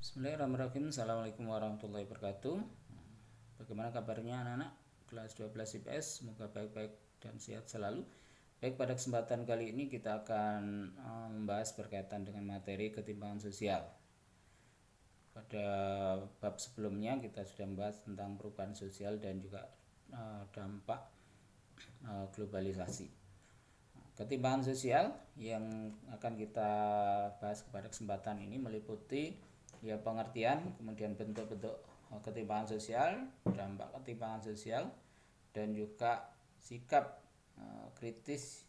Bismillahirrahmanirrahim. Assalamualaikum warahmatullahi wabarakatuh. Bagaimana kabarnya anak-anak kelas 12 IPS? Semoga baik-baik dan sehat selalu. Baik, pada kesempatan kali ini kita akan membahas berkaitan dengan materi ketimpangan sosial. Pada bab sebelumnya kita sudah membahas tentang perubahan sosial dan juga dampak globalisasi. Ketimpangan sosial yang akan kita bahas pada kesempatan ini meliputi pengertian, kemudian bentuk-bentuk ketimpangan sosial, dampak ketimpangan sosial, dan juga sikap kritis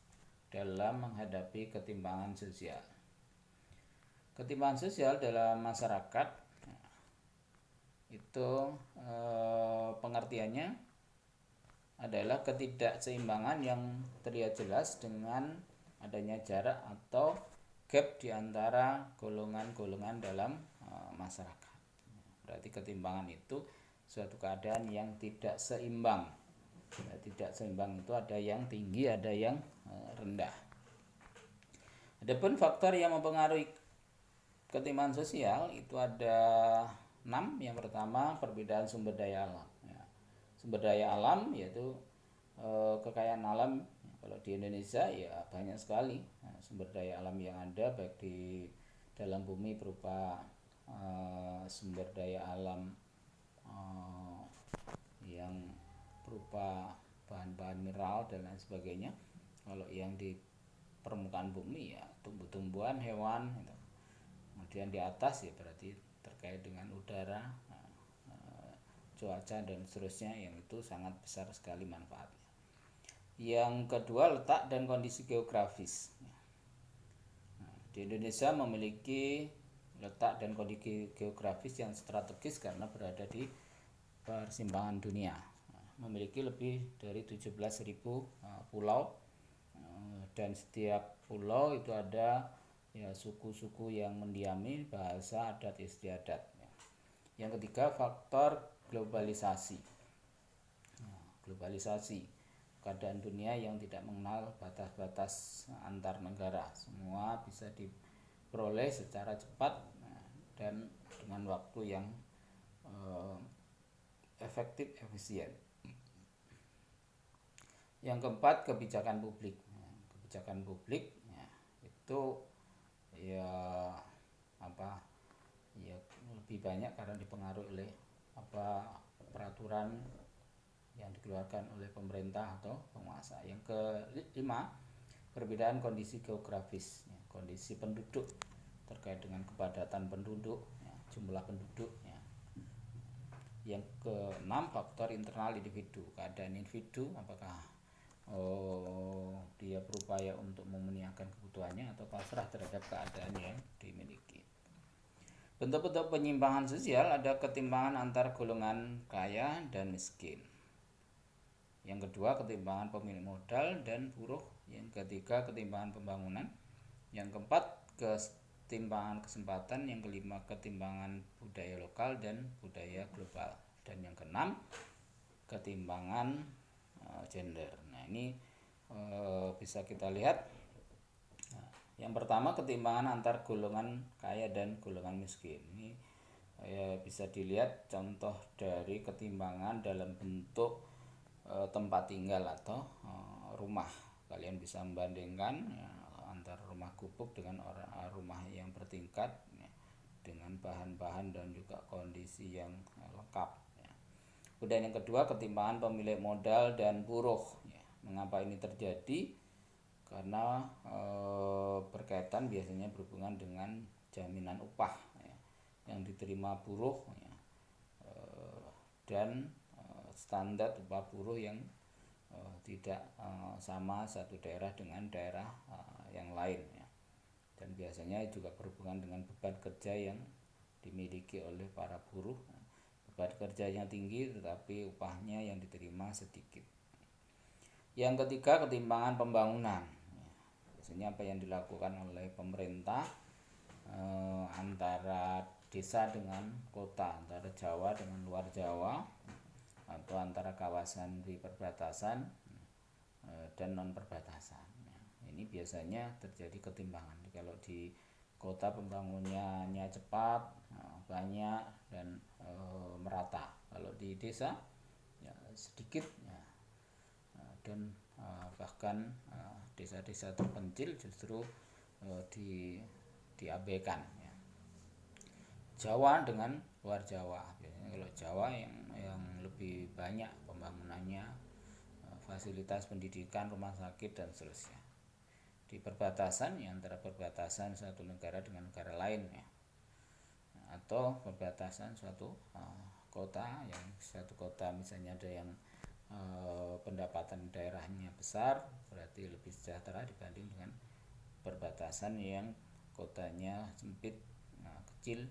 dalam menghadapi ketimpangan sosial. Ketimpangan sosial dalam masyarakat itu pengertiannya adalah ketidakseimbangan yang terlihat jelas dengan adanya jarak atau gap di antara golongan-golongan dalam masyarakat. Berarti ketimpangan itu suatu keadaan yang tidak seimbang. Tidak seimbang itu ada yang tinggi, ada yang rendah. Adapun faktor yang mempengaruhi ketimpangan sosial itu ada 6. Yang pertama, perbedaan sumber daya alam. Sumber daya alam yaitu kekayaan alam. Kalau di Indonesia ya banyak sekali sumber daya alam yang ada, baik di dalam bumi berupa sumber daya alam yang berupa bahan-bahan mineral dan lain sebagainya. Kalau yang di permukaan bumi ya tumbuh-tumbuhan, hewan gitu. Kemudian di atas ya berarti terkait dengan udara, cuaca dan seterusnya, yang itu sangat besar sekali manfaatnya. Yang kedua, letak dan kondisi geografis. Di Indonesia memiliki letak dan kondisi geografis yang strategis karena berada di persimpangan dunia. Memiliki lebih dari 17.000 pulau, dan setiap pulau itu ada suku-suku yang mendiami, bahasa, adat istiadat. Yang ketiga, faktor globalisasi. Globalisasi, keadaan dunia yang tidak mengenal batas-batas antar negara. Semua bisa diperoleh secara cepat dan dengan waktu yang efektif, efisien. Yang keempat, kebijakan publik. Kebijakan publik itu lebih banyak karena dipengaruhi oleh peraturan yang dikeluarkan oleh pemerintah atau penguasa. Yang kelima, perbedaan kondisi geografis, kondisi penduduk terkait dengan kepadatan penduduk, jumlah penduduk. Yang keenam, faktor internal individu, keadaan individu, apakah dia berupaya untuk memenuhi kebutuhannya atau pasrah terhadap keadaan yang dimiliki. Bentuk-bentuk penyimpangan sosial ada ketimpangan antar golongan kaya dan miskin. Yang kedua, ketimpangan pemilik modal dan buruh. Yang ketiga, ketimpangan pembangunan. Yang keempat, ketimpangan kesempatan. Yang kelima, ketimpangan budaya lokal dan budaya global. Dan yang keenam, ketimpangan gender. Nah, ini bisa kita lihat. Yang pertama, ketimpangan antar golongan kaya dan golongan miskin. Ini bisa dilihat contoh dari ketimpangan dalam bentuk tempat tinggal atau rumah. Kalian bisa membandingkan antara rumah gubuk dengan rumah yang bertingkat dengan bahan-bahan dan juga kondisi yang lengkap. Kemudian yang kedua, ketimpangan pemilik modal dan buruh. Mengapa ini terjadi? Karena berkaitan biasanya berhubungan dengan jaminan upah yang diterima buruh dan standar upah buruh yang tidak sama satu daerah dengan daerah yang lain. Dan biasanya juga berhubungan dengan beban kerja yang dimiliki oleh para buruh. Beban kerjanya tinggi tetapi upahnya yang diterima sedikit. Yang ketiga, ketimpangan pembangunan. Biasanya apa yang dilakukan oleh pemerintah antara desa dengan kota, antara Jawa dengan luar Jawa, atau antara kawasan di perbatasan dan non perbatasan. Ini biasanya terjadi ketimpangan. Kalau di kota pembangunannya cepat, banyak dan merata. Kalau di desa ya sedikit ya, dan bahkan desa-desa terpencil justru diabaikan ya. Jawa dengan luar Jawa, biasanya kalau Jawa yang lebih banyak pembangunannya, fasilitas pendidikan, rumah sakit dan seterusnya. Di perbatasan ya, antara perbatasan suatu negara dengan negara lain ya, atau perbatasan suatu kota, yang suatu kota misalnya ada yang pendapatan daerahnya besar, berarti lebih sejahtera dibanding dengan perbatasan yang kotanya sempit, kecil,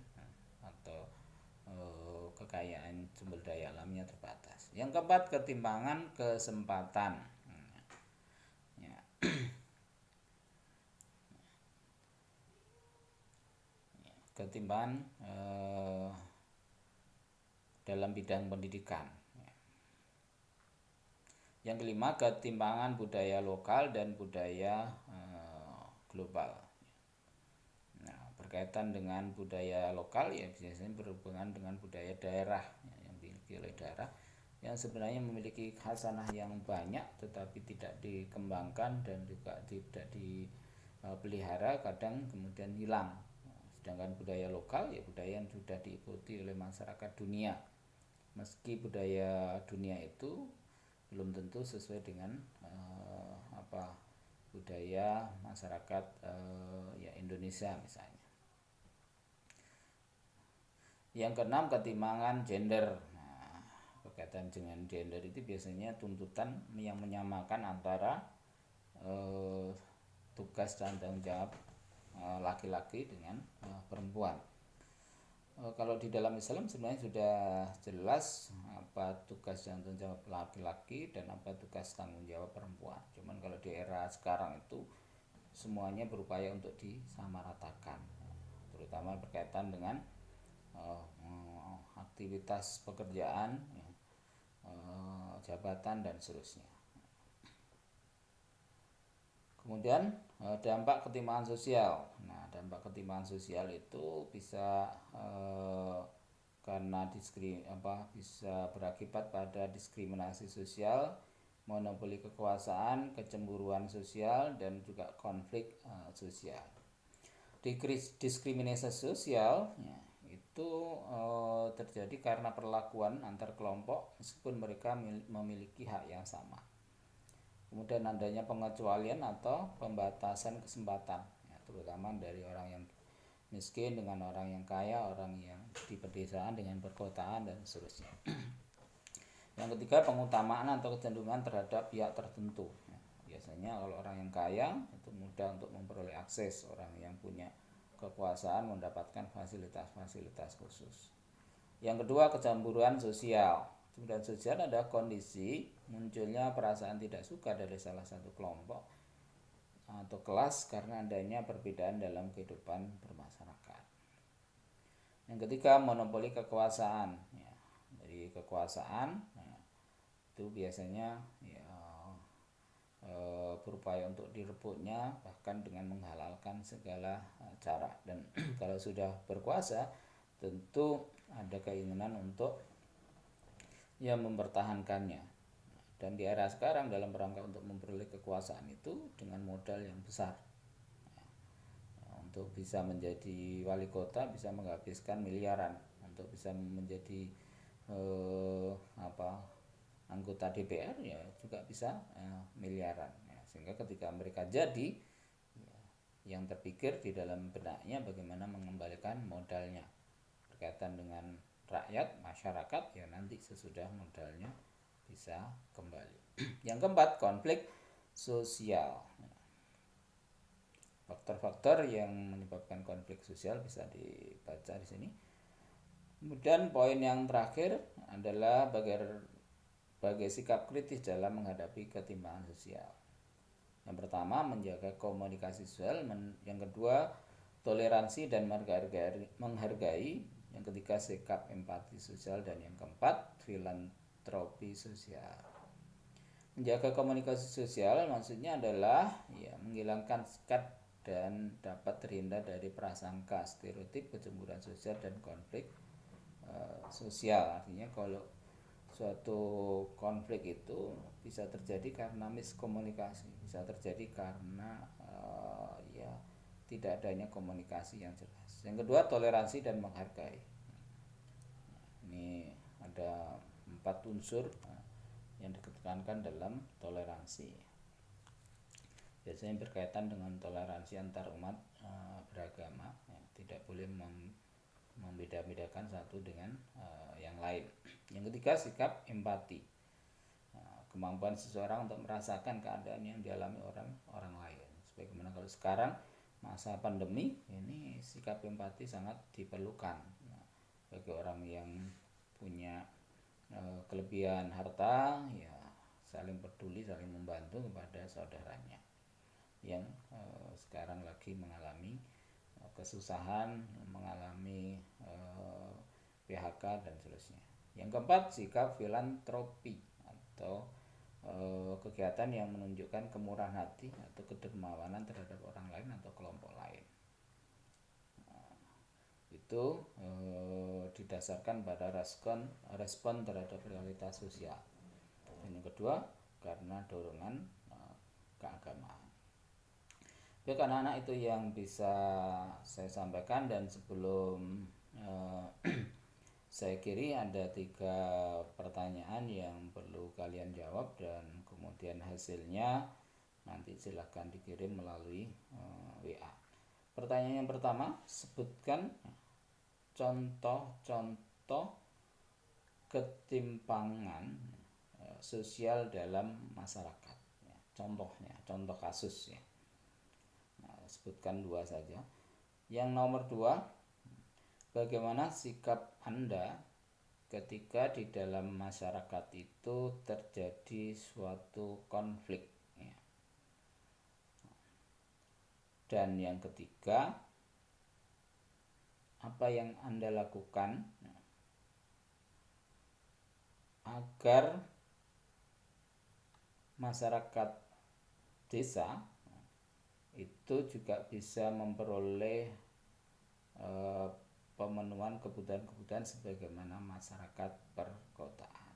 atau kekayaan sumber daya alamnya terbatas. Yang keempat, ketimpangan kesempatan. Ya. Ketimpangan dalam bidang pendidikan. Yang kelima, ketimpangan budaya lokal dan budaya global. Nah, berkaitan dengan budaya lokal ya biasanya berhubungan dengan budaya daerah yang dimiliki oleh daerah, yang sebenarnya memiliki khasanah yang banyak tetapi tidak dikembangkan dan juga tidak dipelihara, kadang kemudian hilang. Sedangkan budaya lokal ya budaya yang sudah diikuti oleh masyarakat dunia. Meski budaya dunia itu belum tentu sesuai dengan budaya masyarakat ya Indonesia misalnya. Yang keenam, ketimpangan gender. Nah, berkaitan dengan gender itu biasanya tuntutan yang menyamakan antara tugas dan tanggung jawab laki-laki dengan perempuan. Kalau di dalam Islam sebenarnya sudah jelas apa tugas dan tanggung jawab laki-laki dan apa tugas tanggung jawab perempuan. Cuman kalau di era sekarang itu semuanya berupaya untuk disamaratakan, terutama berkaitan dengan aktivitas pekerjaan, jabatan dan seterusnya. Bisa dampak ketimpangan sosial. Nah, dampak ketimpangan sosial itu bisa karena bisa berakibat pada diskriminasi sosial, monopoli kekuasaan, kecemburuan sosial, dan juga konflik sosial. Diskriminasi sosial ya, itu terjadi karena perlakuan antar kelompok meskipun mereka memiliki hak yang sama. Kemudian adanya pengecualian atau pembatasan kesempatan ya, terutama dari orang yang miskin dengan orang yang kaya, orang yang di pedesaan dengan perkotaan dan seterusnya. Yang ketiga, pengutamaan atau kecenderungan terhadap pihak tertentu ya, biasanya kalau orang yang kaya itu mudah untuk memperoleh akses, orang yang punya kekuasaan mendapatkan fasilitas-fasilitas khusus. Yang kedua, kecemburuan sosial. Kecemburuan sosial adalah kondisi munculnya perasaan tidak suka dari salah satu kelompok atau kelas karena adanya perbedaan dalam kehidupan bermasyarakat. Yang ketiga, monopoli kekuasaan ya. Dari kekuasaan ya, itu biasanya ya, berupaya untuk direbutnya bahkan dengan menghalalkan segala cara, dan kalau sudah berkuasa tentu ada keinginan untuk ya mempertahankannya. Dan di era sekarang dalam rangka untuk memperoleh kekuasaan itu dengan modal yang besar. Untuk bisa menjadi wali kota bisa menghabiskan miliaran, untuk bisa menjadi anggota DPR ya juga bisa miliaran ya. Sehingga ketika mereka jadi ya, yang terpikir di dalam benaknya bagaimana mengembalikan modalnya berkaitan dengan rakyat, masyarakat ya, nanti sesudah modalnya bisa kembali. Yang keempat, konflik sosial. Faktor-faktor yang menyebabkan konflik sosial bisa dibaca di sini. Kemudian poin yang terakhir adalah sebagai sikap kritis dalam menghadapi ketimpangan sosial. Yang pertama, menjaga komunikasi sosial. Yang kedua, toleransi dan menghargai. Yang ketiga, sikap empati sosial. Dan yang keempat, filantropi sosial. Menjaga komunikasi sosial maksudnya adalah ya menghilangkan sekat dan dapat terhindar dari prasangka, stereotip, kecemburuan sosial dan konflik sosial. Artinya kalau suatu konflik itu bisa terjadi karena miskomunikasi, bisa terjadi karena ya tidak adanya komunikasi yang jelas. Yang kedua, toleransi dan menghargai. Ini ada 4 unsur yang ditekankan dalam toleransi. Biasanya berkaitan dengan toleransi antar umat beragama, ya, tidak boleh membeda-bedakan satu dengan yang lain. Yang ketiga, sikap empati, kemampuan seseorang untuk merasakan keadaan yang dialami orang lain. Sebagaimana kalau sekarang masa pandemi ini, sikap empati sangat diperlukan bagi orang yang punya kelebihan harta, ya saling peduli, saling membantu kepada saudaranya yang sekarang lagi mengalami kesusahan, mengalami PHK dan seterusnya. Yang keempat, sikap filantropi atau kegiatan yang menunjukkan kemurahan hati atau kedermawanan terhadap orang lain atau kelompok lain. Itu didasarkan pada respon terhadap realitas sosial. Dan yang kedua, karena dorongan keagamaan. Baik anak-anak, itu yang bisa saya sampaikan, dan sebelum saya kiri ada 3 pertanyaan yang perlu kalian jawab, dan kemudian hasilnya nanti silahkan dikirim melalui WA. Pertanyaan yang pertama, sebutkan contoh-contoh ketimpangan sosial dalam masyarakat. Contohnya, contoh kasus ya. Sebutkan 2 saja. Yang nomor 2, bagaimana sikap Anda ketika di dalam masyarakat itu terjadi suatu konflik ya. Dan yang ketiga, apa yang Anda lakukan agar masyarakat desa itu juga bisa memperoleh pemenuhan kebutuhan-kebutuhan sebagaimana masyarakat perkotaan.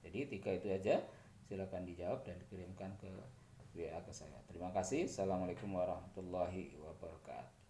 Jadi 3 itu aja, silakan dijawab dan dikirimkan ke WA ke saya. Terima kasih. Assalamualaikum warahmatullahi wabarakatuh.